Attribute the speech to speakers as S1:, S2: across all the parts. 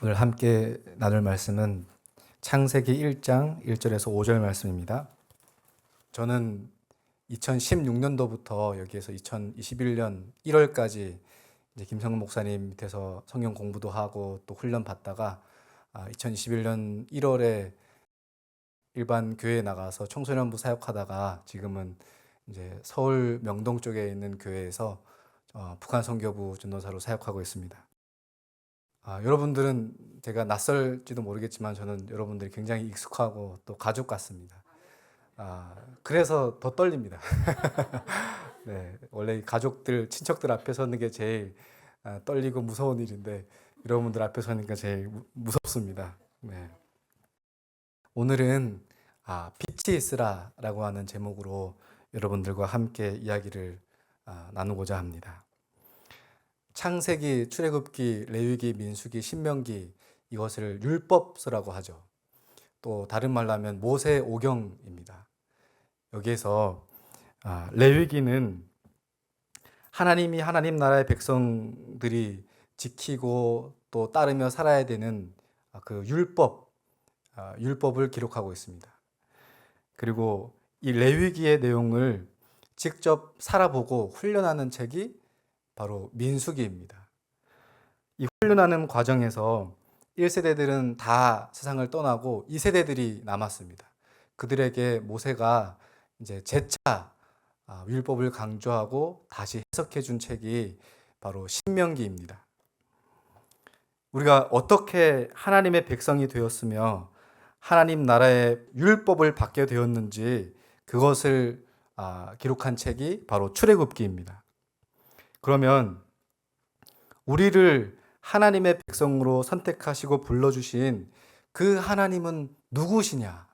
S1: 오늘 함께 나눌 말씀은 창세기 1장 1절에서 5절 말씀입니다. 저는 2016년도부터 여기에서 2021년 1월까지 김성근 목사님 밑에서 성경 공부도 하고 또 훈련 받다가 2021년 1월에 일반 교회에 나가서 청소년부 사역하다가 지금은 이제 서울 명동 쪽에 있는 교회에서 북한 선교부 전도사로 사역하고 있습니다. 여러분들은 제가 낯설지도 모르겠지만 저는 여러분들이 굉장히 익숙하고 또 가족 같습니다. 그래서 더 떨립니다. 네, 원래 가족들, 친척들 앞에 서는 게 제일 떨리고 무서운 일인데 여러분들 앞에 서니까 제일 무섭습니다. 네. 오늘은 빛이 있으라라고 하는 제목으로 여러분들과 함께 이야기를 나누고자 합니다. 창세기, 출애굽기, 레위기, 민수기, 신명기 이것을 율법서라고 하죠. 또 다른 말로 하면 모세 오경입니다. 여기에서 레위기는 하나님이 하나님 나라의 백성들이 지키고 또 따르며 살아야 되는 그 율법을 기록하고 있습니다. 그리고 이 레위기의 내용을 직접 살아보고 훈련하는 책이 바로 민수기입니다. 이 훈련하는 과정에서 1세대들은 다 세상을 떠나고 2세대들이 남았습니다. 그들에게 모세가 이제 재차 율법을 강조하고 다시 해석해 준 책이 바로 신명기입니다. 우리가 어떻게 하나님의 백성이 되었으며 하나님 나라의 율법을 받게 되었는지 그것을 기록한 책이 바로 출애굽기입니다. 그러면 우리를 하나님의 백성으로 선택하시고 불러주신 그 하나님은 누구시냐?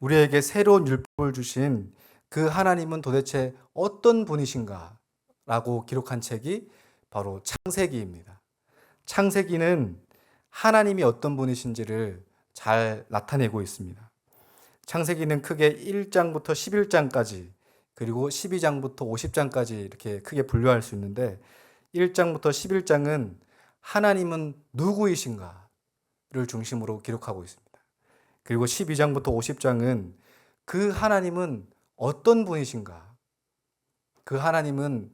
S1: 우리에게 새로운 율법을 주신 그 하나님은 도대체 어떤 분이신가? 라고 기록한 책이 바로 창세기입니다. 창세기는 하나님이 어떤 분이신지를 잘 나타내고 있습니다. 창세기는 크게 1장부터 11장까지 그리고 12장부터 50장까지 이렇게 크게 분류할 수 있는데 1장부터 11장은 하나님은 누구이신가를 중심으로 기록하고 있습니다. 그리고 12장부터 50장은 그 하나님은 어떤 분이신가? 그 하나님은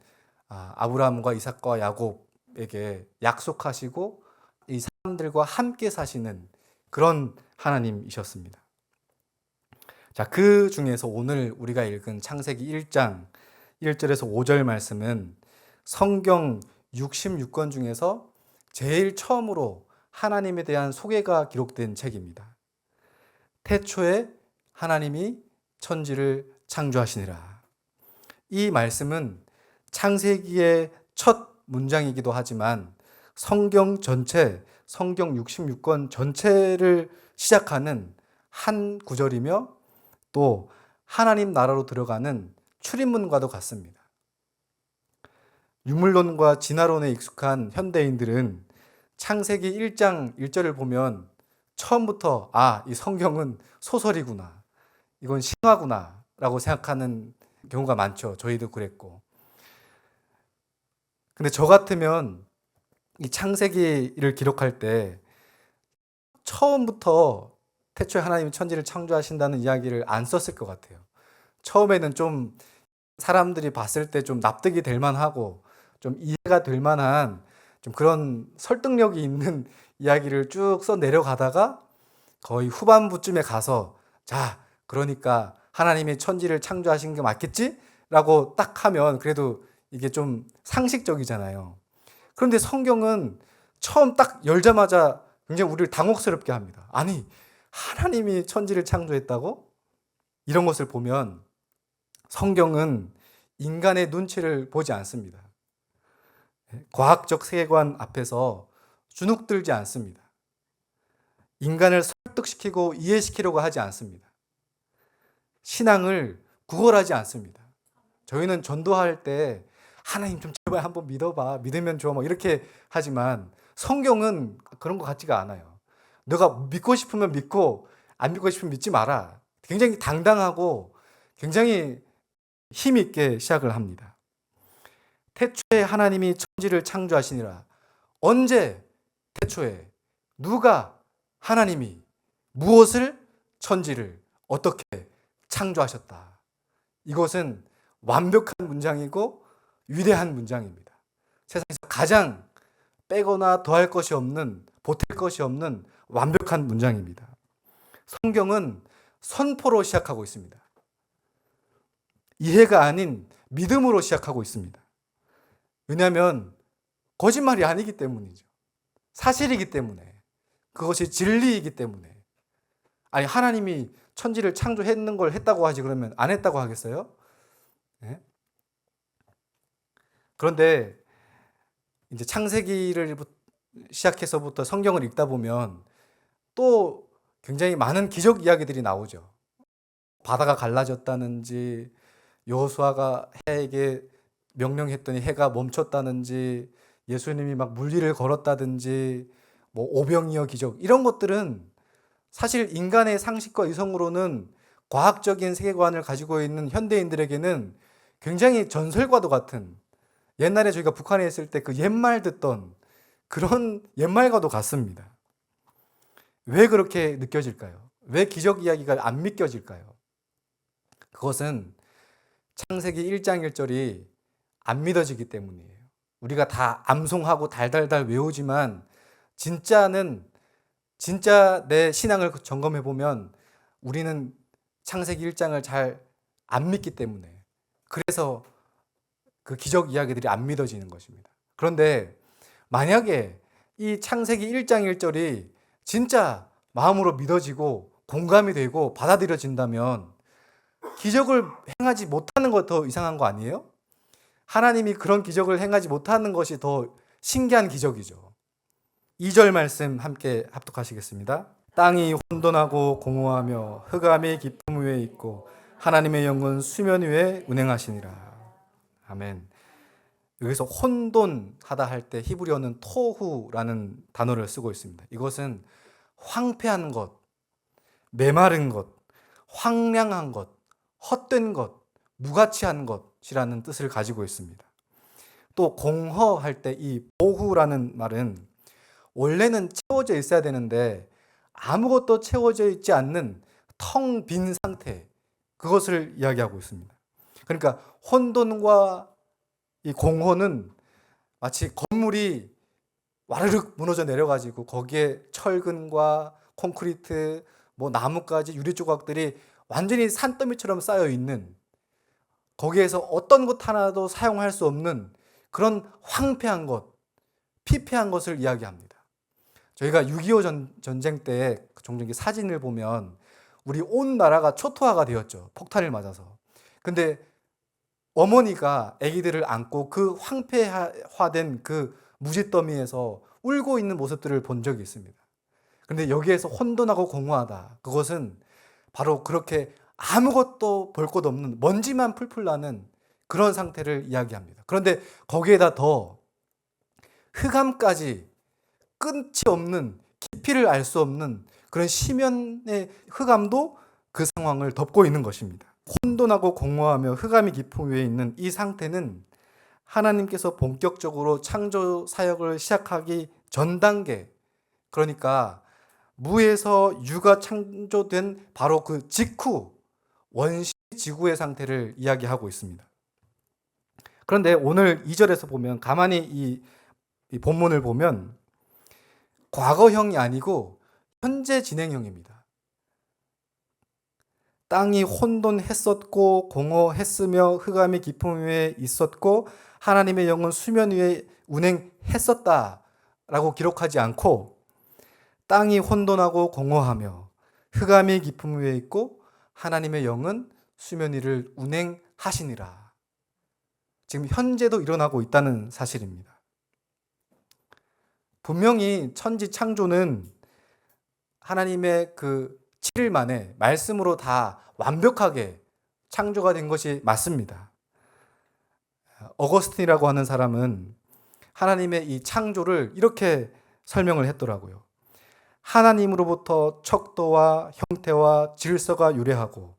S1: 아브라함과 이삭과 야곱에게 약속하시고 이 사람들과 함께 사시는 그런 하나님이셨습니다. 자, 그 중에서 오늘 우리가 읽은 창세기 1장 1절에서 5절 말씀은 성경 66권 중에서 제일 처음으로 하나님에 대한 소개가 기록된 책입니다. 태초에 하나님이 천지를 창조하시니라. 이 말씀은 창세기의 첫 문장이기도 하지만 성경 전체, 성경 66권 전체를 시작하는 한 구절이며 또 하나님 나라로 들어가는 출입문과도 같습니다. 유물론과 진화론에 익숙한 현대인들은 창세기 1장 1절을 보면 처음부터 이 성경은 소설이구나, 이건 신화구나 라고 생각하는 경우가 많죠. 저희도 그랬고. 근데 저 같으면 이 창세기를 기록할 때 처음부터 태초에 하나님이 천지를 창조하신다는 이야기를 안 썼을 것 같아요. 처음에는 좀 사람들이 봤을 때 좀 납득이 될 만하고 좀 이해가 될 만한 좀 그런 설득력이 있는 이야기를 쭉 써 내려가다가 거의 후반부쯤에 가서 자, 그러니까 하나님이 천지를 창조하신 게 맞겠지? 라고 딱 하면 그래도 이게 좀 상식적이잖아요. 그런데 성경은 처음 딱 열자마자 굉장히 우리를 당혹스럽게 합니다. 아니, 하나님이 천지를 창조했다고? 이런 것을 보면 성경은 인간의 눈치를 보지 않습니다. 과학적 세계관 앞에서 주눅들지 않습니다. 인간을 설득시키고 이해시키려고 하지 않습니다. 신앙을 구걸하지 않습니다. 저희는 전도할 때 하나님 좀 제발 한번 믿어봐, 믿으면 좋아, 이렇게 하지만 성경은 그런 것 같지가 않아요. 너가 믿고 싶으면 믿고 안 믿고 싶으면 믿지 마라. 굉장히 당당하고 굉장히 힘 있게 시작을 합니다. 태초에 하나님이 천지를 창조하시니라. 언제 태초에 누가 하나님이 무엇을 천지를 어떻게 창조하셨다. 이것은 완벽한 문장이고 위대한 문장입니다. 세상에서 가장 빼거나 더할 것이 없는, 보탤 것이 없는 완벽한 문장입니다. 성경은 선포로 시작하고 있습니다. 이해가 아닌 믿음으로 시작하고 있습니다. 왜냐하면 거짓말이 아니기 때문이죠. 사실이기 때문에. 그것이 진리이기 때문에. 아니, 하나님이 천지를 창조했는 걸 했다고 하지 그러면 안 했다고 하겠어요? 네? 그런데 이제 창세기를 시작해서부터 성경을 읽다 보면 또 굉장히 많은 기적 이야기들이 나오죠. 바다가 갈라졌다는지, 여호수아가 해에게 명령했더니 해가 멈췄다는지, 예수님이 막 물리를 걸었다든지, 뭐 오병이어 기적, 이런 것들은 사실 인간의 상식과 이성으로는 과학적인 세계관을 가지고 있는 현대인들에게는 굉장히 전설과도 같은, 옛날에 저희가 북한에 있을 때 그 옛말 듣던 그런 옛말과도 같습니다. 왜 그렇게 느껴질까요? 왜 기적 이야기가 안 믿겨질까요? 그것은 창세기 1장 1절이 안 믿어지기 때문이에요. 우리가 다 암송하고 달달달 외우지만 진짜 내 신앙을 점검해 보면 우리는 창세기 1장을 잘 안 믿기 때문에, 그래서 그 기적 이야기들이 안 믿어지는 것입니다. 그런데 만약에 이 창세기 1장 1절이 진짜 마음으로 믿어지고 공감이 되고 받아들여진다면 기적을 행하지 못하는 것 더 이상한 거 아니에요? 하나님이 그런 기적을 행하지 못하는 것이 더 신기한 기적이죠. 2절 말씀 함께 합독하시겠습니다. 땅이 혼돈하고 공허하며 흑암이 깊음 위에 있고 하나님의 영은 수면 위에 운행하시니라. 아멘. 여기서 혼돈하다 할 때 히브리어는 토후라는 단어를 쓰고 있습니다. 이것은 황폐한 것, 메마른 것, 황량한 것, 헛된 것, 무가치한 것이라는 뜻을 가지고 있습니다. 또 공허할 때 이 보후라는 말은 원래는 채워져 있어야 되는데 아무것도 채워져 있지 않는 텅 빈 상태, 그것을 이야기하고 있습니다. 그러니까 혼돈과 이 공허는 마치 건물이 와르륵 무너져 내려가지고 거기에 철근과 콘크리트, 뭐 나뭇가지, 유리 조각들이 완전히 산더미처럼 쌓여 있는, 거기에서 어떤 것 하나도 사용할 수 없는 그런 황폐한 것, 피폐한 것을 이야기합니다. 저희가 6.25 전쟁 때 종종 사진을 보면 우리 온 나라가 초토화가 되었죠. 폭탄을 맞아서. 근데 어머니가 아기들을 안고 그 황폐화된 그 무지더미에서 울고 있는 모습들을 본 적이 있습니다. 그런데 여기에서 혼돈하고 공허하다, 그것은 바로 그렇게 아무것도 볼 것 없는 먼지만 풀풀 나는 그런 상태를 이야기합니다. 그런데 거기에다 더 흑암까지, 끝이 없는, 깊이를 알 수 없는 그런 심연의 흑암도 그 상황을 덮고 있는 것입니다. 혼돈하고 공허하며 흑암이 깊음 위에 있는 이 상태는 하나님께서 본격적으로 창조 사역을 시작하기 전 단계, 그러니까 무에서 유가 창조된 바로 그 직후 원시 지구의 상태를 이야기하고 있습니다. 그런데 오늘 2절에서 보면 가만히 이 본문을 보면 과거형이 아니고 현재 진행형입니다. 땅이 혼돈했었고 공허했으며 흑암이 깊음 위에 있었고 하나님의 영은 수면 위에 운행했었다라고 기록하지 않고 땅이 혼돈하고 공허하며 흑암이 깊음 위에 있고 하나님의 영은 수면 위를 운행하시니라. 지금 현재도 일어나고 있다는 사실입니다. 분명히 천지 창조는 하나님의 그 7일 만에 말씀으로 다 완벽하게 창조가 된 것이 맞습니다. 어거스틴이라고 하는 사람은 하나님의 이 창조를 이렇게 설명을 했더라고요. 하나님으로부터 척도와 형태와 질서가 유래하고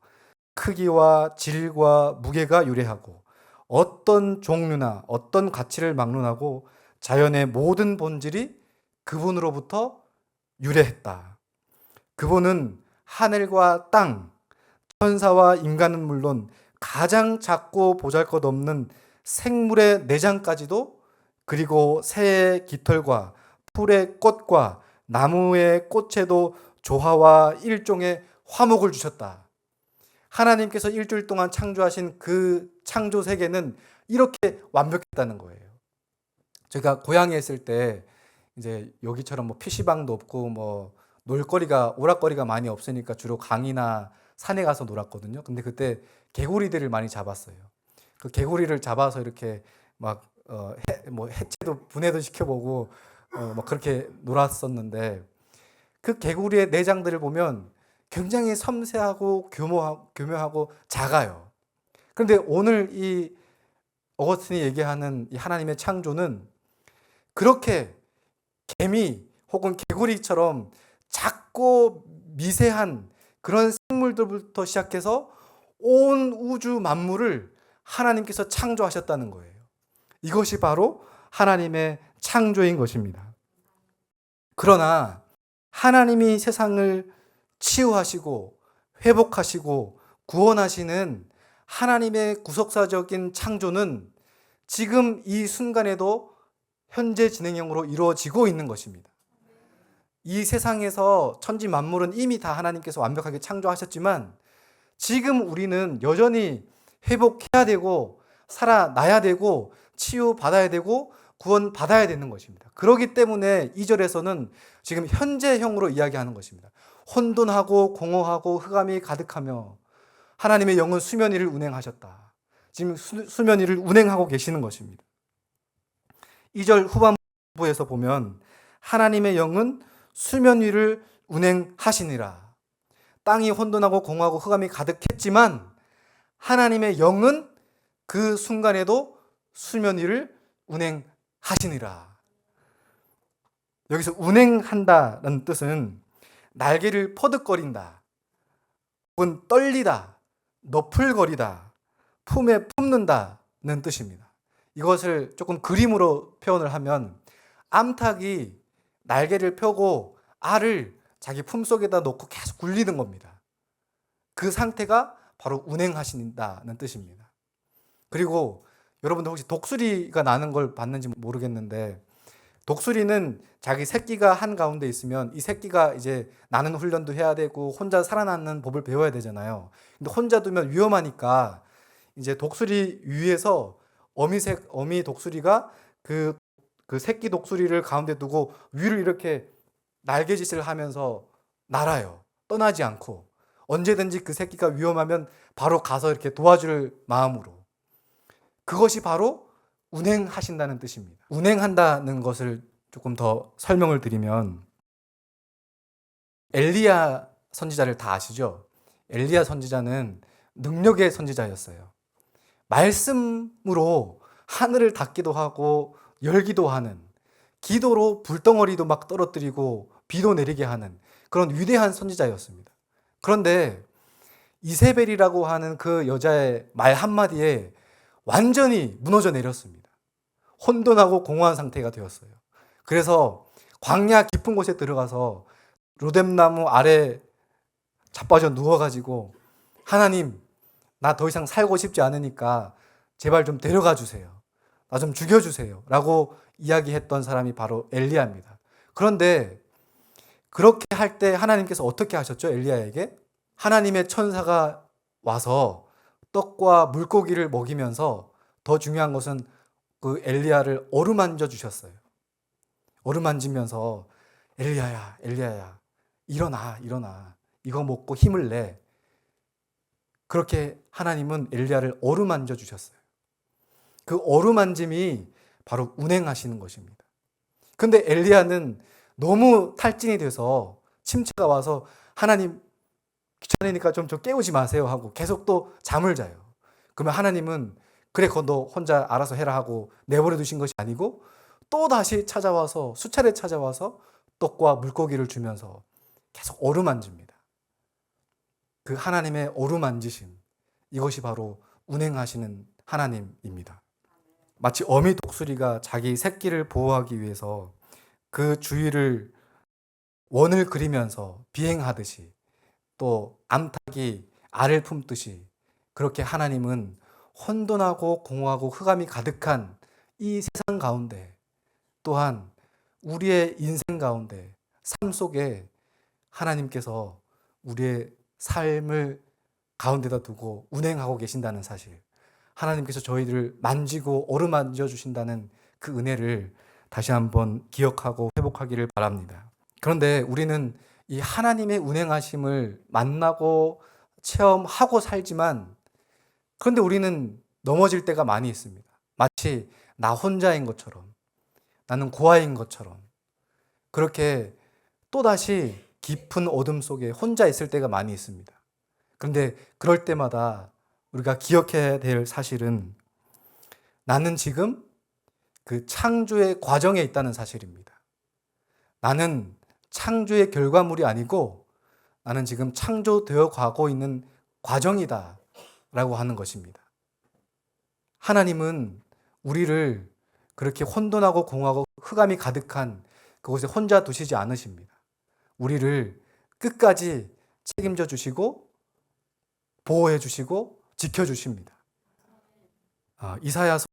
S1: 크기와 질과 무게가 유래하고 어떤 종류나 어떤 가치를 막론하고 자연의 모든 본질이 그분으로부터 유래했다. 그분은 하늘과 땅, 천사와 인간은 물론 가장 작고 보잘것없는 생물의 내장까지도, 그리고 새의 깃털과 풀의 꽃과 나무의 꽃에도 조화와 일종의 화목을 주셨다. 하나님께서 일주일 동안 창조하신 그 창조 세계는 이렇게 완벽했다는 거예요. 제가 고향에 있을 때 이제 여기처럼 뭐 PC방도 없고 뭐 놀거리가, 오락거리가 많이 없으니까 주로 강이나 산에 가서 놀았거든요. 근데 그때 개구리들을 많이 잡았어요. 그 개구리를 잡아서 이렇게 막 뭐 해체도 분해도 시켜보고 뭐 그렇게 놀았었는데, 그 개구리의 내장들을 보면 굉장히 섬세하고 교묘하고 작아요. 그런데 오늘 이 어거스틴이 얘기하는 이 하나님의 창조는 그렇게 개미 혹은 개구리처럼 작고 미세한 그런 생물들부터 시작해서 온 우주 만물을 하나님께서 창조하셨다는 거예요. 이것이 바로 하나님의 창조인 것입니다. 그러나 하나님이 세상을 치유하시고 회복하시고 구원하시는 하나님의 구속사적인 창조는 지금 이 순간에도 현재 진행형으로 이루어지고 있는 것입니다. 이 세상에서 천지 만물은 이미 다 하나님께서 완벽하게 창조하셨지만 지금 우리는 여전히 회복해야 되고 살아나야 되고 치유받아야 되고 구원받아야 되는 것입니다. 그렇기 때문에 2절에서는 지금 현재형으로 이야기하는 것입니다. 혼돈하고 공허하고 흑암이 가득하며 하나님의 영은 수면 위를 운행하셨다. 지금 수면 위를 운행하고 계시는 것입니다. 2절 후반부에서 보면 하나님의 영은 수면 위를 운행하시니라. 땅이 혼돈하고 공허하고 흑암이 가득했지만 하나님의 영은 그 순간에도 수면 위를 운행하시니라. 여기서 운행한다는 뜻은 날개를 퍼득거린다, 혹은 떨리다, 너풀거리다, 품에 품는다는 뜻입니다. 이것을 조금 그림으로 표현을 하면 암탉이 날개를 펴고 알을 자기 품속에다 놓고 계속 굴리는 겁니다. 그 상태가 바로 운행하신다는 뜻입니다. 그리고 여러분들 혹시 독수리가 나는 걸 봤는지 모르겠는데, 독수리는 자기 새끼가 한가운데 있으면 이 새끼가 이제 나는 훈련도 해야 되고 혼자 살아남는 법을 배워야 되잖아요. 근데 혼자 두면 위험하니까 이제 독수리 위에서 어미 독수리가 그 새끼 독수리를 가운데 두고 위를 이렇게 날개짓을 하면서 날아요. 떠나지 않고. 언제든지 그 새끼가 위험하면 바로 가서 이렇게 도와줄 마음으로. 그것이 바로 운행하신다는 뜻입니다. 운행한다는 것을 조금 더 설명을 드리면, 엘리야 선지자를 다 아시죠? 엘리야 선지자는 능력의 선지자였어요. 말씀으로 하늘을 닫기도 하고 열기도 하는, 기도로 불덩어리도 막 떨어뜨리고 비도 내리게 하는 그런 위대한 선지자였습니다. 그런데 이세벨이라고 하는 그 여자의 말 한마디에 완전히 무너져 내렸습니다. 혼돈하고 공허한 상태가 되었어요. 그래서 광야 깊은 곳에 들어가서 로뎀나무 아래 자빠져 누워가지고, 하나님, 나 더 이상 살고 싶지 않으니까 제발 좀 데려가 주세요. 나 좀 죽여주세요. 라고 이야기했던 사람이 바로 엘리야입니다. 그런데 그렇게 할 때 하나님께서 어떻게 하셨죠? 엘리야에게 하나님의 천사가 와서 떡과 물고기를 먹이면서, 더 중요한 것은 그 엘리야를 어루만져 주셨어요. 어루만지면서 엘리야야, 엘리야야, 일어나, 일어나. 이거 먹고 힘을 내. 그렇게 하나님은 엘리야를 어루만져 주셨어요. 그 어루만짐이 바로 운행하시는 것입니다. 근데 엘리야는 너무 탈진이 돼서 침체가 와서, 하나님 귀찮으니까 좀 저 깨우지 마세요 하고 계속 또 잠을 자요. 그러면 하나님은 그래 너 혼자 알아서 해라 하고 내버려 두신 것이 아니고 또 다시 찾아와서, 수차례 찾아와서 떡과 물고기를 주면서 계속 어루만집니다. 그 하나님의 어루만지심, 이것이 바로 운행하시는 하나님입니다. 마치 어미 독수리가 자기 새끼를 보호하기 위해서 그 주위를 원을 그리면서 비행하듯이, 또 암탉이 알을 품듯이, 그렇게 하나님은 혼돈하고 공허하고 흑암이 가득한 이 세상 가운데, 또한 우리의 인생 가운데, 삶 속에 하나님께서 우리의 삶을 가운데다 두고 운행하고 계신다는 사실, 하나님께서 저희들을 만지고 어루만져 주신다는 그 은혜를 다시 한번 기억하고 회복하기를 바랍니다. 그런데 우리는 이 하나님의 운행하심을 만나고 체험하고 살지만, 그런데 우리는 넘어질 때가 많이 있습니다. 마치 나 혼자인 것처럼, 나는 고아인 것처럼, 그렇게 또다시 깊은 어둠 속에 혼자 있을 때가 많이 있습니다. 그런데 그럴 때마다 우리가 기억해야 될 사실은, 나는 지금 그 창조의 과정에 있다는 사실입니다. 나는 창조의 결과물이 아니고 나는 지금 창조되어 가고 있는 과정이다 라고 하는 것입니다. 하나님은 우리를 그렇게 혼돈하고 공허하고 흑암이 가득한 그곳에 혼자 두시지 않으십니다. 우리를 끝까지 책임져 주시고 보호해 주시고 지켜 주십니다. 이사야서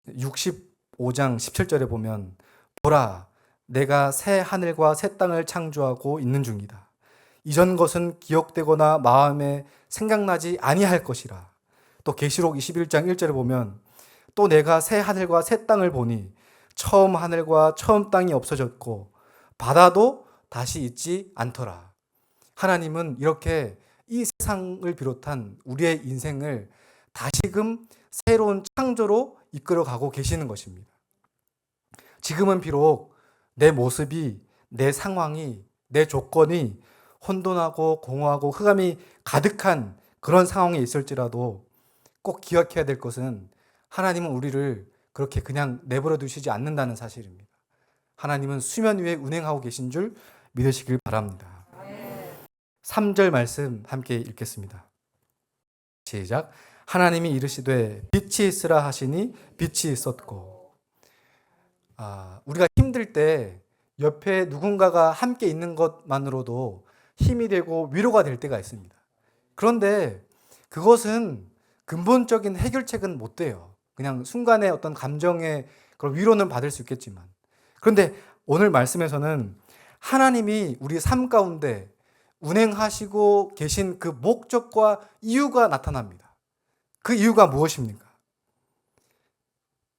S1: 65장 17절에 보면, 보라, 내가 새 하늘과 새 땅을 창조하고 있는 중이다. 이전 것은 기억되거나 마음에 생각나지 아니할 것이라. 또 계시록 21장 1절에 보면, 또 내가 새 하늘과 새 땅을 보니 처음 하늘과 처음 땅이 없어졌고 바다도 다시 있지 않더라. 하나님은 이렇게 이 세상을 비롯한 우리의 인생을 다시금 새로운 창조로 이끌어가고 계시는 것입니다. 지금은 비록 내 모습이, 내 상황이, 내 조건이 혼돈하고 공허하고 흑암이 가득한 그런 상황에 있을지라도 꼭 기억해야 될 것은, 하나님은 우리를 그렇게 그냥 내버려 두시지 않는다는 사실입니다. 하나님은 수면 위에 운행하고 계신 줄 믿으시길 바랍니다. 3절 말씀 함께 읽겠습니다. 시작. 하나님이 이르시되 빛이 있으라 하시니 빛이 있었고. 우리가 힘들 때 옆에 누군가가 함께 있는 것만으로도 힘이 되고 위로가 될 때가 있습니다. 그런데 그것은 근본적인 해결책은 못 돼요. 그냥 순간의 어떤 감정의 그런 위로는 받을 수 있겠지만, 그런데 오늘 말씀에서는 하나님이 우리 삶 가운데 운행하시고 계신 그 목적과 이유가 나타납니다. 그 이유가 무엇입니까?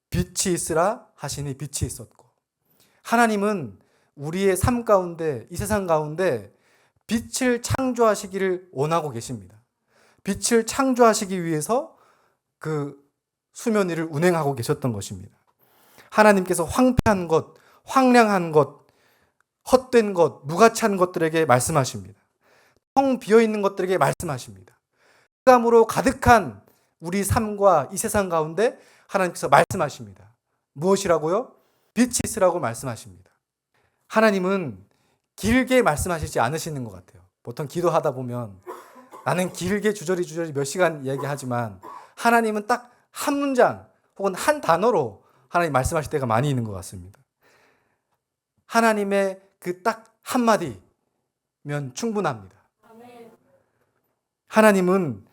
S1: 빛이 있으라 하시니 빛이 있었고. 하나님은 우리의 삶 가운데, 이 세상 가운데 빛을 창조하시기를 원하고 계십니다. 빛을 창조하시기 위해서 그 수면 위를 운행하고 계셨던 것입니다. 하나님께서 황폐한 것, 황량한 것, 헛된 것, 무가치한 것들에게 말씀하십니다. 텅 비어있는 것들에게 말씀하십니다. 흑암으로 가득한 우리 삶과 이 세상 가운데 하나님께서 말씀하십니다. 무엇이라고요? 빛이 있으라고 말씀하십니다. 하나님은 길게 말씀하시지 않으시는 것 같아요. 보통 기도하다 보면 나는 길게 주저리 몇 시간 이야기하지만, 하나님은 딱 한 문장 혹은 한 단어로 하나님 말씀하실 때가 많이 있는 것 같습니다. 하나님의 그 딱 한마디면 충분합니다. 하나님은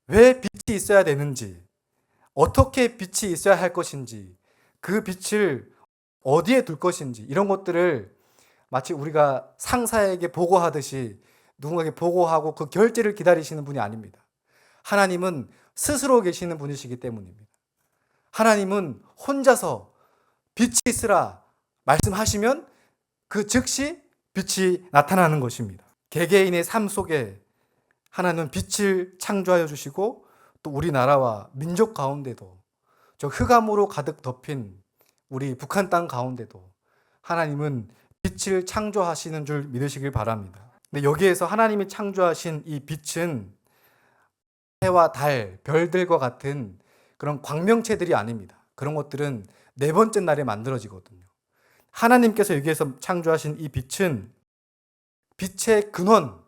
S1: 왜 빛이 있어야 되는지, 어떻게 빛이 있어야 할 것인지, 그 빛을 어디에 둘 것인지, 이런 것들을 마치 우리가 상사에게 보고하듯이 누군가에게 보고하고 그 결제를 기다리시는 분이 아닙니다. 하나님은 스스로 계시는 분이시기 때문입니다. 하나님은 혼자서 빛이 있으라 말씀하시면 그 즉시 빛이 나타나는 것입니다. 개개인의 삶 속에 하나님은 빛을 창조하여 주시고, 또 우리나라와 민족 가운데도, 저 흑암으로 가득 덮인 우리 북한 땅 가운데도 하나님은 빛을 창조하시는 줄 믿으시길 바랍니다. 근데 여기에서 하나님이 창조하신 이 빛은 해와 달, 별들과 같은 그런 광명체들이 아닙니다. 그런 것들은 네 번째 날에 만들어지거든요. 하나님께서 여기에서 창조하신 이 빛은 빛의 근원,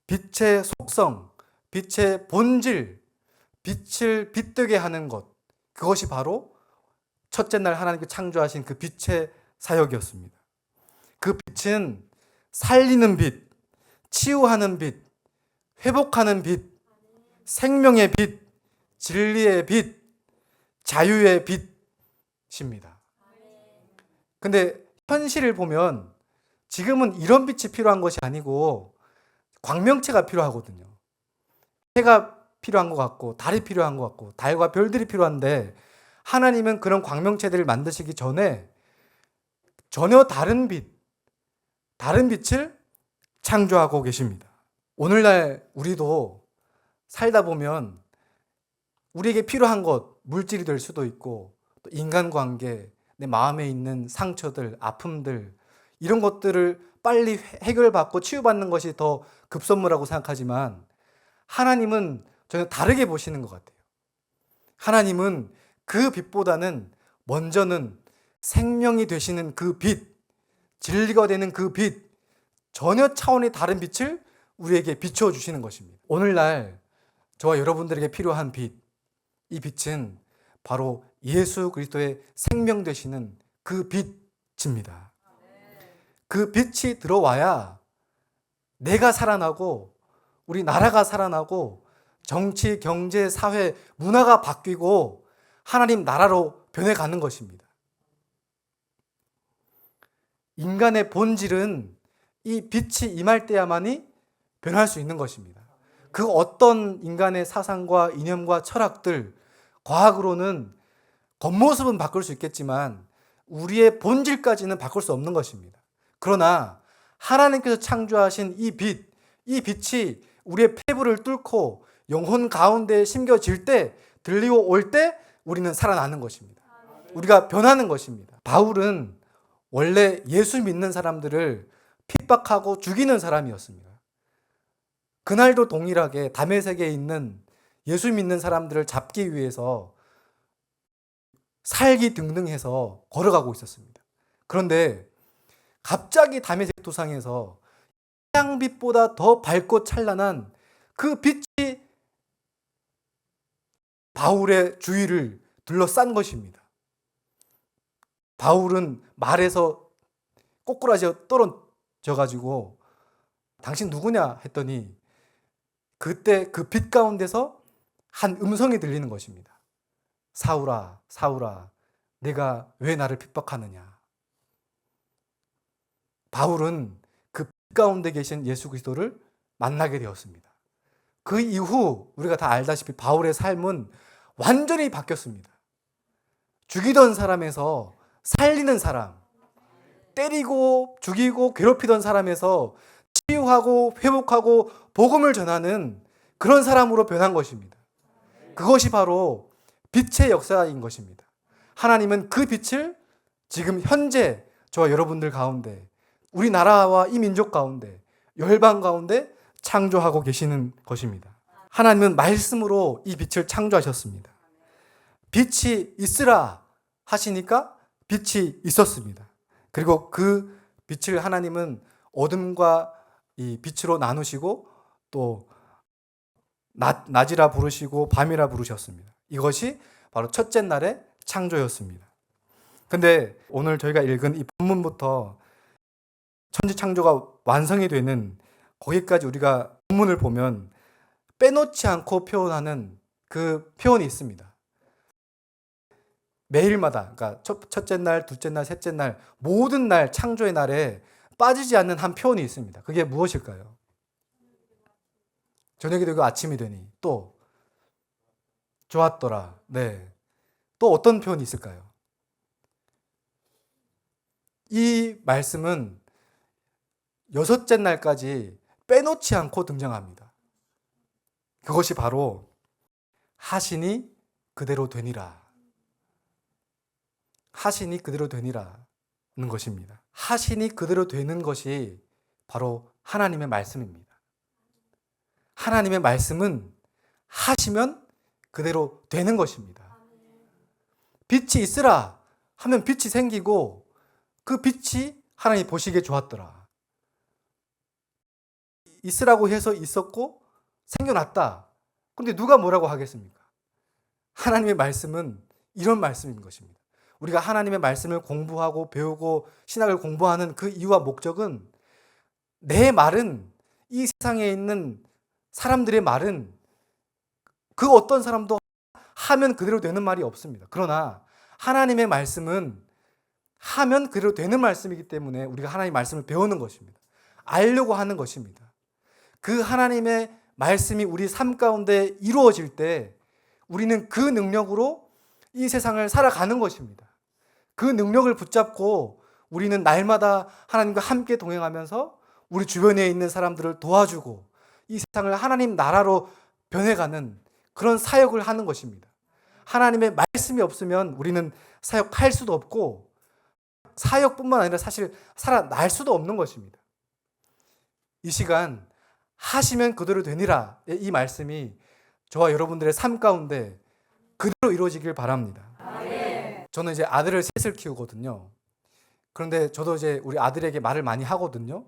S1: 빛의 속성, 빛의 본질, 빛을 빛되게 하는 것, 그것이 바로 첫째 날 하나님께 창조하신 그 빛의 사역이었습니다. 그 빛은 살리는 빛, 치유하는 빛, 회복하는 빛, 생명의 빛, 진리의 빛, 자유의 빛입니다. 근데 현실을 보면 지금은 이런 빛이 필요한 것이 아니고 광명체가 필요하거든요. 해가 필요한 것 같고 달이 필요한 것 같고 달과 별들이 필요한데 하나님은 그런 광명체들을 만드시기 전에 전혀 다른 빛을 창조하고 계십니다. 오늘날 우리도 살다 보면 우리에게 필요한 것, 물질이 될 수도 있고 또 인간관계, 내 마음에 있는 상처들, 아픔들 이런 것들을 빨리 해결받고 치유받는 것이 더 급선무라고 생각하지만 하나님은 전혀 다르게 보시는 것 같아요. 하나님은 그 빛보다는 먼저는 생명이 되시는 그 빛, 진리가 되는 그 빛, 전혀 차원이 다른 빛을 우리에게 비추어 주시는 것입니다. 오늘날 저와 여러분들에게 필요한 빛, 이 빛은 바로 예수 그리스도의 생명 되시는 그 빛입니다. 그 빛이 들어와야 내가 살아나고 우리 나라가 살아나고 정치, 경제, 사회, 문화가 바뀌고 하나님 나라로 변해가는 것입니다. 인간의 본질은 이 빛이 임할 때야만이 변할 수 있는 것입니다. 그 어떤 인간의 사상과 이념과 철학들, 과학으로는 겉모습은 바꿀 수 있겠지만 우리의 본질까지는 바꿀 수 없는 것입니다. 그러나 하나님께서 창조하신 이 빛, 이 빛이 우리의 폐부를 뚫고 영혼 가운데 심겨질 때, 들리고 올 때 우리는 살아나는 것입니다. 우리가 변하는 것입니다. 바울은 원래 예수 믿는 사람들을 핍박하고 죽이는 사람이었습니다. 그날도 동일하게 다메섹에 있는 예수 믿는 사람들을 잡기 위해서 살기 등등해서 걸어가고 있었습니다. 그런데 갑자기 다메섹 도상에서 태양빛보다 더 밝고 찬란한 그 빛이 바울의 주위를 둘러싼 것입니다. 바울은 말에서 꼬꾸라져 떨어져 가지고 당신 누구냐 했더니 그때 그 빛 가운데서 한 음성이 들리는 것입니다. 사울아, 사울아, 내가 왜 나를 핍박하느냐. 바울은 그 빛 가운데 계신 예수 그리스도를 만나게 되었습니다. 그 이후 우리가 다 알다시피 바울의 삶은 완전히 바뀌었습니다. 죽이던 사람에서 살리는 사람, 때리고 죽이고 괴롭히던 사람에서 치유하고 회복하고 복음을 전하는 그런 사람으로 변한 것입니다. 그것이 바로 빛의 역사인 것입니다. 하나님은 그 빛을 지금 현재 저와 여러분들 가운데, 우리나라와 이 민족 가운데, 열방 가운데 창조하고 계시는 것입니다. 하나님은 말씀으로 이 빛을 창조하셨습니다. 빛이 있으라 하시니까 빛이 있었습니다. 그리고 그 빛을 하나님은 어둠과 이 빛으로 나누시고 또 낮이라 부르시고 밤이라 부르셨습니다. 이것이 바로 첫째 날의 창조였습니다. 근데 오늘 저희가 읽은 이 본문부터 천지 창조가 완성이 되는 거기까지 우리가 본문을 보면 빼놓지 않고 표현하는 그 표현이 있습니다. 매일마다, 그러니까 첫째 날, 둘째 날, 셋째 날, 모든 날 창조의 날에 빠지지 않는 한 표현이 있습니다. 그게 무엇일까요? 저녁이 되고 아침이 되니 또 좋았더라. 네. 또 어떤 표현이 있을까요? 이 말씀은 여섯째 날까지 빼놓지 않고 등장합니다. 그것이 바로 하시니 그대로 되니라. 하시니 그대로 되니라는 것입니다. 하시니 그대로 되는 것이 바로 하나님의 말씀입니다. 하나님의 말씀은 하시면 그대로 되는 것입니다. 빛이 있으라 하면 빛이 생기고 그 빛이 하나님 보시기에 좋았더라. 있으라고 해서 있었고 생겨났다. 그런데 누가 뭐라고 하겠습니까? 하나님의 말씀은 이런 말씀인 것입니다. 우리가 하나님의 말씀을 공부하고 배우고 신학을 공부하는 그 이유와 목적은 내 말은, 이 세상에 있는 사람들의 말은 그 어떤 사람도 하면 그대로 되는 말이 없습니다. 그러나 하나님의 말씀은 하면 그대로 되는 말씀이기 때문에 우리가 하나님의 말씀을 배우는 것입니다. 알려고 하는 것입니다. 그 하나님의 말씀이 우리 삶 가운데 이루어질 때 우리는 그 능력으로 이 세상을 살아가는 것입니다. 그 능력을 붙잡고 우리는 날마다 하나님과 함께 동행하면서 우리 주변에 있는 사람들을 도와주고 이 세상을 하나님 나라로 변해가는 그런 사역을 하는 것입니다. 하나님의 말씀이 없으면 우리는 사역할 수도 없고 사역뿐만 아니라 사실 살아날 수도 없는 것입니다. 이 시간 하시면 그대로 되니라, 이 말씀이 저와 여러분들의 삶 가운데 그대로 이루어지길 바랍니다. 저는 이제 아들을 셋을 키우거든요. 그런데 저도 이제 우리 아들에게 말을 많이 하거든요.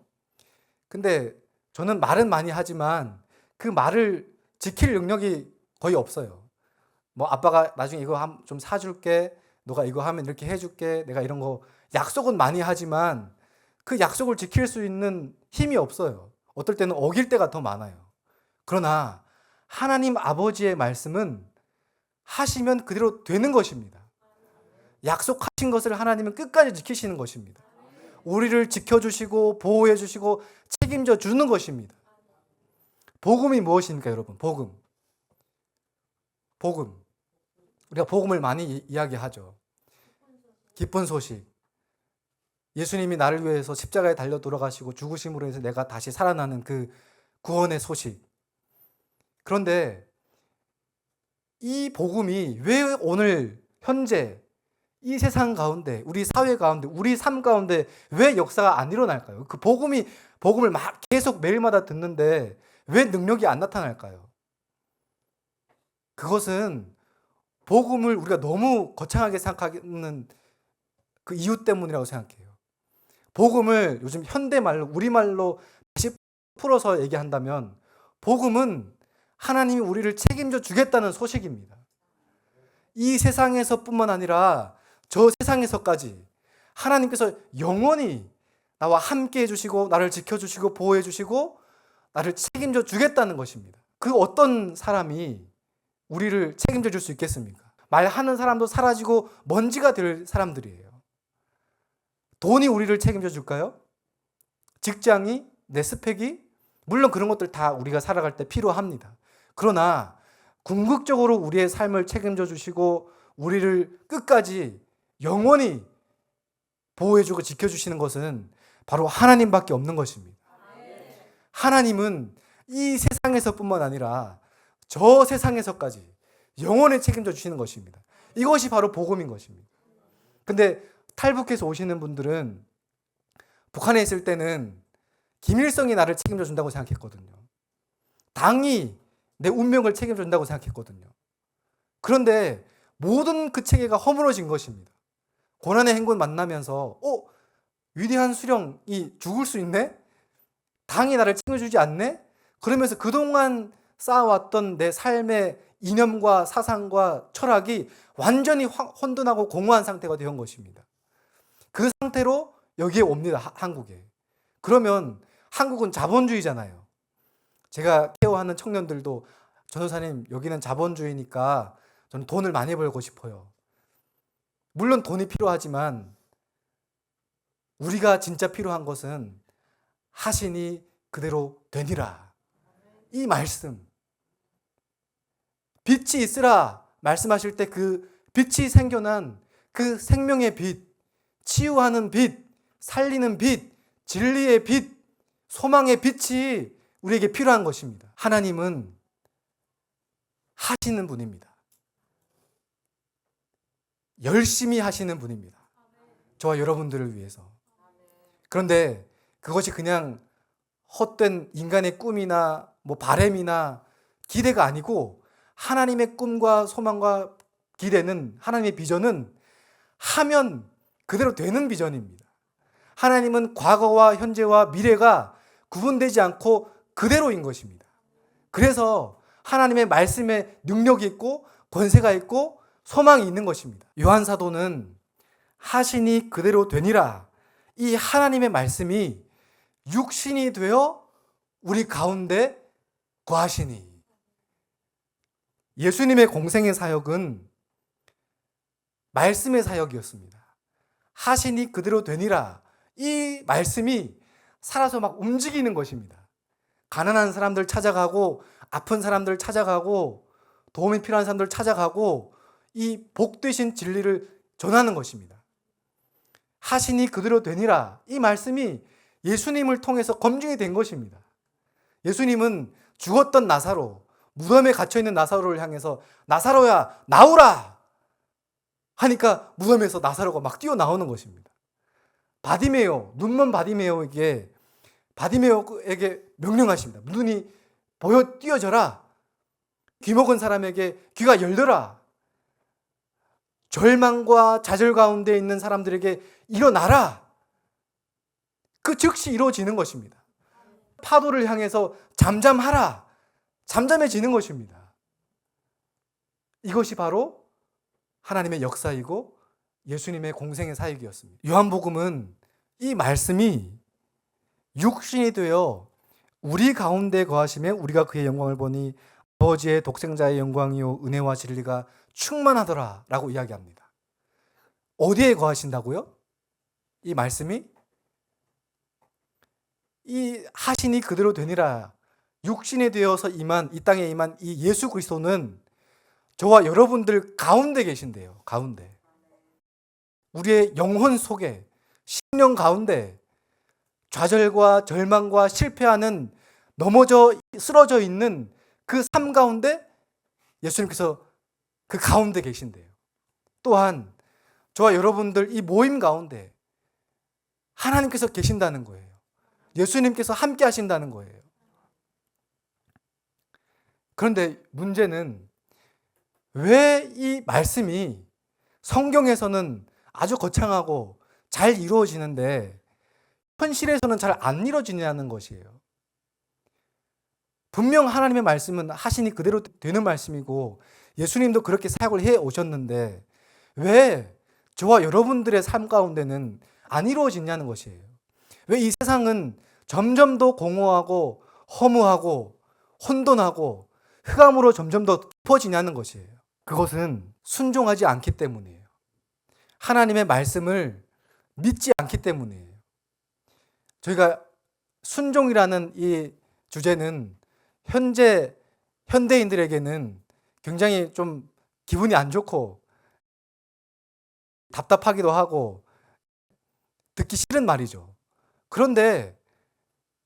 S1: 근데 저는 말은 많이 하지만 그 말을 지킬 능력이 거의 없어요. 뭐 아빠가 나중에 이거 좀 사줄게, 너가 이거 하면 이렇게 해줄게, 내가 이런 거 약속은 많이 하지만 그 약속을 지킬 수 있는 힘이 없어요. 어떨 때는 어길 때가 더 많아요. 그러나 하나님 아버지의 말씀은 하시면 그대로 되는 것입니다. 약속하신 것을 하나님은 끝까지 지키시는 것입니다. 우리를 지켜주시고 보호해주시고 책임져 주는 것입니다. 복음이 무엇입니까, 여러분? 복음. 우리가 복음을 많이 이야기하죠. 기쁜 소식. 예수님이 나를 위해서 십자가에 달려 돌아가시고 죽으심으로 해서 내가 다시 살아나는 그 구원의 소식. 그런데 이 복음이 왜 오늘 현재 이 세상 가운데, 우리 사회 가운데, 우리 삶 가운데 왜 역사가 안 일어날까요? 그 복음을 막 계속 매일마다 듣는데 왜 능력이 안 나타날까요? 그것은 복음을 우리가 너무 거창하게 생각하는 그 이유 때문이라고 생각해요. 복음을 요즘 현대말로, 우리말로 다시 풀어서 얘기한다면 복음은 하나님이 우리를 책임져 주겠다는 소식입니다. 이 세상에서뿐만 아니라 저 세상에서까지 하나님께서 영원히 나와 함께 해주시고 나를 지켜주시고 보호해주시고 나를 책임져 주겠다는 것입니다. 그 어떤 사람이 우리를 책임져 줄 수 있겠습니까? 말하는 사람도 사라지고 먼지가 될 사람들이에요. 돈이 우리를 책임져 줄까요? 직장이, 내 스펙이? 물론 그런 것들 다 우리가 살아갈 때 필요합니다. 그러나 궁극적으로 우리의 삶을 책임져 주시고 우리를 끝까지 영원히 보호해주고 지켜주시는 것은 바로 하나님밖에 없는 것입니다. 하나님은 이 세상에서뿐만 아니라 저 세상에서까지 영원히 책임져 주시는 것입니다. 이것이 바로 복음인 것입니다. 근데 탈북해서 오시는 분들은 북한에 있을 때는 김일성이 나를 책임져 준다고 생각했거든요. 당이 내 운명을 책임져 준다고 생각했거든요. 그런데 모든 그 체계가 허물어진 것입니다. 고난의 행군 만나면서 위대한 수령이 죽을 수 있네? 당이 나를 책임주지 않네? 그러면서 그동안 쌓아왔던 내 삶의 이념과 사상과 철학이 완전히 혼돈하고 공허한 상태가 된 것입니다. 그 상태로 여기에 옵니다. 한국에. 그러면 한국은 자본주의잖아요. 제가 케어하는 청년들도 전도사님 여기는 자본주의니까 저는 돈을 많이 벌고 싶어요. 물론 돈이 필요하지만 우리가 진짜 필요한 것은 하시니 그대로 되니라. 이 말씀. 빛이 있으라 말씀하실 때 그 빛이 생겨난 그 생명의 빛, 치유하는 빛, 살리는 빛, 진리의 빛, 소망의 빛이 우리에게 필요한 것입니다. 하나님은 하시는 분입니다. 열심히 하시는 분입니다. 저와 여러분들을 위해서. 그런데 그것이 그냥 헛된 인간의 꿈이나 바램이나 기대가 아니고 하나님의 꿈과 소망과 기대는, 하나님의 비전은 하면 그대로 되는 비전입니다. 하나님은 과거와 현재와 미래가 구분되지 않고 그대로인 것입니다. 그래서 하나님의 말씀에 능력이 있고 권세가 있고 소망이 있는 것입니다. 요한 사도는 하시니 그대로 되니라. 이 하나님의 말씀이 육신이 되어 우리 가운데 거하시니. 예수님의 공생의 사역은 말씀의 사역이었습니다. 하시니 그대로 되니라. 이 말씀이 살아서 막 움직이는 것입니다. 가난한 사람들 찾아가고, 아픈 사람들 찾아가고, 도움이 필요한 사람들 찾아가고, 이 복되신 진리를 전하는 것입니다. 하시니 그대로 되니라. 이 말씀이 예수님을 통해서 검증이 된 것입니다. 예수님은 죽었던 나사로, 무덤에 갇혀있는 나사로를 향해서 나사로야 나오라 하니까 무덤에서 나사로가 막 뛰어나오는 것입니다. 바디메오, 눈먼 바디메오에게 명령하십니다. 눈이 보여 띄어져라. 귀먹은 사람에게 귀가 열려라. 절망과 좌절 가운데 있는 사람들에게 일어나라. 그 즉시 이루어지는 것입니다. 파도를 향해서 잠잠하라. 잠잠해지는 것입니다. 이것이 바로 하나님의 역사이고 예수님의 공생의 사역이었습니다. 요한복음은 이 말씀이 육신이 되어 우리 가운데 거하시며 우리가 그의 영광을 보니 아버지의 독생자의 영광이요 은혜와 진리가 충만하더라 라고 이야기합니다. 어디에 거하신다고요? 이 말씀이 이 하시니 그대로 되니라. 육신이 되어서 이 땅에 임한 이 예수 그리스도는 저와 여러분들 가운데 계신대요. 가운데. 우리의 영혼 속에, 심령 가운데 좌절과 절망과 실패하는, 넘어져 쓰러져 있는 그 삶 가운데 예수님께서 그 가운데 계신대요. 또한 저와 여러분들 이 모임 가운데 하나님께서 계신다는 거예요. 예수님께서 함께 하신다는 거예요. 그런데 문제는 왜 이 말씀이 성경에서는 아주 거창하고 잘 이루어지는데 현실에서는 잘 안 이루어지냐는 것이에요. 분명 하나님의 말씀은 하시니 그대로 되는 말씀이고 예수님도 그렇게 사역을 해 오셨는데 왜 저와 여러분들의 삶 가운데는 안 이루어지냐는 것이에요. 왜 이 세상은 점점 더 공허하고 허무하고 혼돈하고 흑암으로 점점 더 깊어지냐는 것이에요. 그것은 순종하지 않기 때문이에요. 하나님의 말씀을 믿지 않기 때문이에요. 저희가 순종이라는 이 주제는 현대인들에게는 굉장히 좀 기분이 안 좋고 답답하기도 하고 듣기 싫은 말이죠. 그런데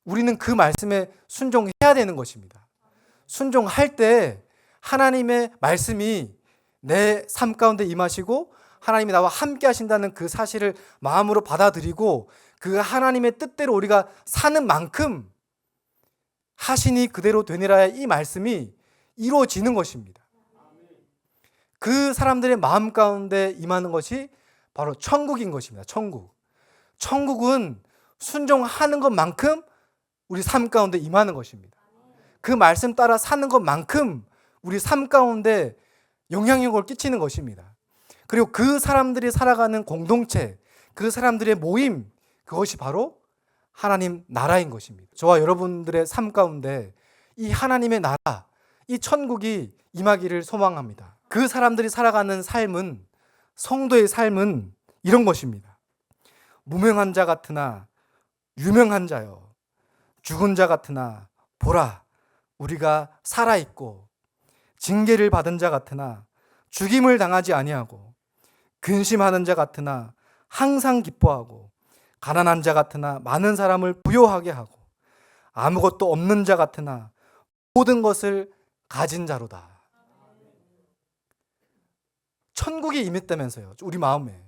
S1: 우리는 그 말씀에 순종해야 되는 것입니다. 순종할 때 하나님의 말씀이 내 삶 가운데 임하시고 하나님이 나와 함께 하신다는 그 사실을 마음으로 받아들이고 그 하나님의 뜻대로 우리가 사는 만큼 하시니 그대로 되니라의 이 말씀이 이루어지는 것입니다. 그 사람들의 마음 가운데 임하는 것이 바로 천국인 것입니다. 천국. 천국은 순종하는 것만큼 우리 삶 가운데 임하는 것입니다. 그 말씀 따라 사는 것만큼 우리 삶 가운데 영향력을 끼치는 것입니다. 그리고 그 사람들이 살아가는 공동체, 그 사람들의 모임, 그것이 바로 하나님 나라인 것입니다. 저와 여러분들의 삶 가운데 이 하나님의 나라, 이 천국이 임하기를 소망합니다. 그 사람들이 살아가는 삶은, 성도의 삶은 이런 것입니다. 무명한 자 같으나 유명한 자여, 죽은 자 같으나 보라, 우리가 살아있고, 징계를 받은 자 같으나 죽임을 당하지 아니하고, 근심하는 자 같으나 항상 기뻐하고, 가난한 자 같으나 많은 사람을 부요하게 하고, 아무것도 없는 자 같으나 모든 것을 가진 자로다. 천국이 임했다면서요, 우리 마음에.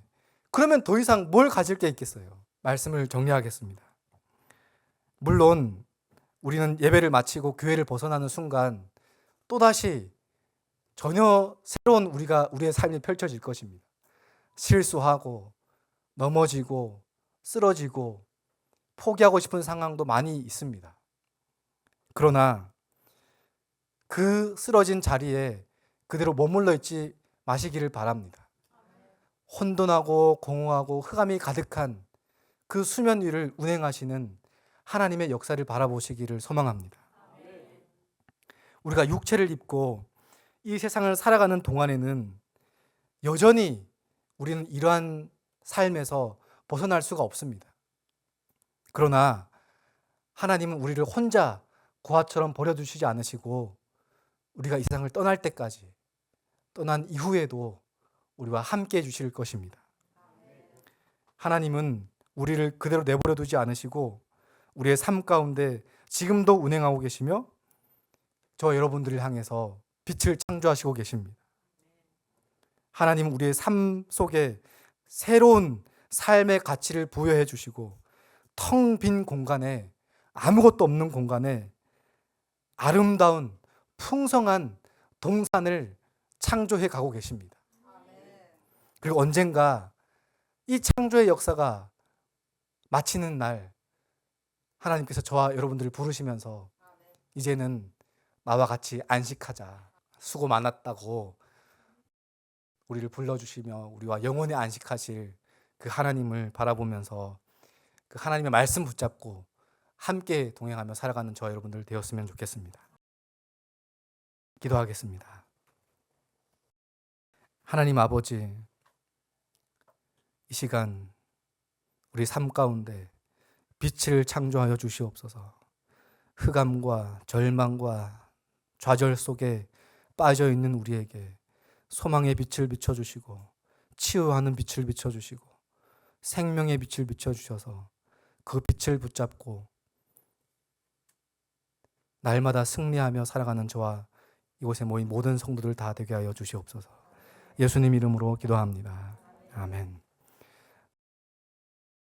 S1: 그러면 더 이상 뭘 가질 게 있겠어요? 말씀을 정리하겠습니다. 물론 우리는 예배를 마치고 교회를 벗어나는 순간 또다시 전혀 새로운 우리의 삶이 펼쳐질 것입니다. 실수하고 넘어지고 쓰러지고 포기하고 싶은 상황도 많이 있습니다. 그러나 그 쓰러진 자리에 그대로 머물러 있지 마시기를 바랍니다. 혼돈하고 공허하고 흑암이 가득한 그 수면 위를 운행하시는 하나님의 역사를 바라보시기를 소망합니다. 우리가 육체를 입고 이 세상을 살아가는 동안에는 여전히 우리는 이러한 삶에서 벗어날 수가 없습니다. 그러나 하나님은 우리를 혼자 고아처럼 버려두시지 않으시고 우리가 이 세상을 떠날 때까지, 떠난 이후에도 우리와 함께 해주실 것입니다. 하나님은 우리를 그대로 내버려 두지 않으시고 우리의 삶 가운데 지금도 운행하고 계시며 저 여러분들을 향해서 빛을 창조하시고 계십니다. 하나님은 우리의 삶 속에 새로운 삶의 가치를 부여해 주시고 텅 빈 공간에, 아무것도 없는 공간에 아름다운 풍성한 동산을 창조해 가고 계십니다. 그리고 언젠가 이 창조의 역사가 마치는 날 하나님께서 저와 여러분들을 부르시면서 이제는 나와 같이 안식하자, 수고 많았다고 우리를 불러주시며 우리와 영원히 안식하실 그 하나님을 바라보면서 그 하나님의 말씀 붙잡고 함께 동행하며 살아가는 저와 여러분들 되었으면 좋겠습니다. 기도하겠습니다. 하나님 아버지, 이 시간 우리 삶 가운데 빛을 창조하여 주시옵소서. 흑암과 절망과 좌절 속에 빠져 있는 우리에게 소망의 빛을 비춰주시고 치유하는 빛을 비춰주시고 생명의 빛을 비춰주셔서 그 빛을 붙잡고 날마다 승리하며 살아가는 저와 이곳에 모인 모든 성도들 다 되게 하여 주시옵소서. 예수님 이름으로 기도합니다. 아멘.